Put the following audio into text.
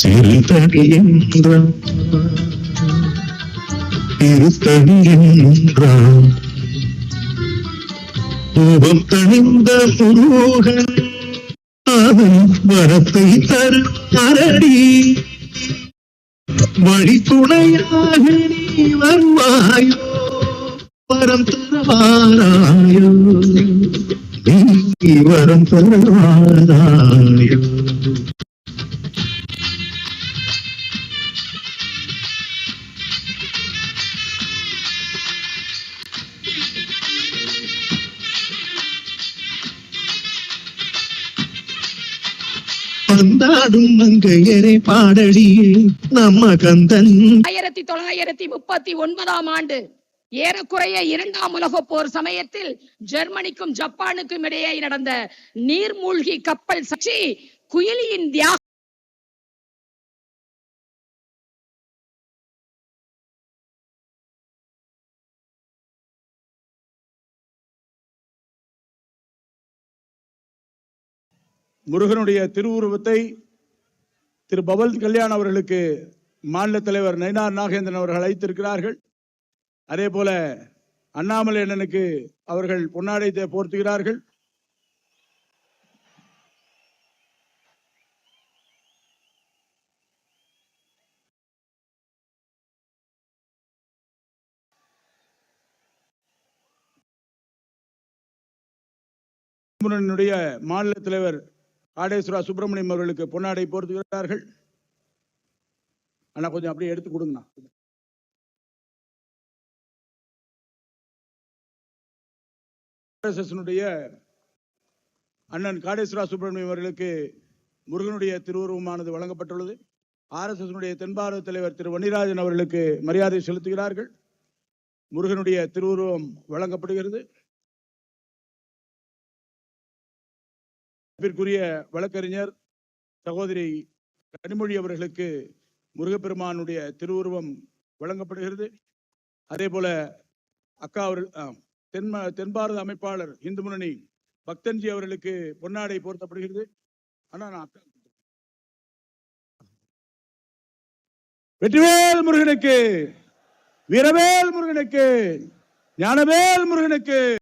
சிறுதடி என்றான் திருத்தடி என்றான் கோபம் தணிந்த முருகன் அவன் வரத்தை தருடி வழி துணையாக நீ வருவாயோ வரம் தருவாராயோ நீ வரம் தருவாராயோ. வந்தாடும் மங்கையரை பாடடியே நம்ம கந்தன். 1939 ஏறக்குறைய 2ஆம் உலகப் போர் சமயத்தில் ஜெர்மனிக்கும் ஜப்பானுக்கும் இடையே நடந்த நீர்மூழ்கி கப்பல் சாட்சி குயிலியின் தியாக முருகனுடைய திருவுருவத்தை திரு பவல் கல்யாண் அவர்களுக்கு மாநில தலைவர் நயினார் நாகேந்திரன் அவர்கள் அழைத்திருக்கிறார்கள். அதே போல அண்ணாமலை அண்ணனுக்கு அவர்கள் பொன்னாடை போர்த்துகிறார்கள். மாநில தலைவர் காடேஸ்வரா சுப்பிரமணியம் அவர்களுக்கு பொன்னாடை போர்த்துகிறார்கள். ஆனா கொஞ்சம் அப்படியே எடுத்து கொடுங்கண்ணா. அண்ணன் காடேஸ்வரா சுப்பிரமணியம் அவர்களுக்கு முருகனுடைய திருவுருவமானது வழங்கப்பட்டுள்ளது. RSS தென்பாரத தலைவர் திரு வன்னிராஜன் அவர்களுக்கு மரியாதை செலுத்துகிறார்கள். முருகனுடைய திருவுருவம் வழங்கப்படுகிறது. வழக்கறிஞர் சகோதரி கனிமொழி அவர்களுக்கு முருகப்பெருமானுடைய திருவுருவம் வழங்கப்படுகிறது. அதே போல அக்கா அவர்கள் தென்பாரத அமைப்பாளர் இந்து முன்னணி பக்தன்ஜி அவர்களுக்கு பொன்னாடை போர்த்தப்படுகிறது. வெற்றிவேல் முருகனுக்கு, வீரவேல் முருகனுக்கு, ஞானவேல் முருகனுக்கு.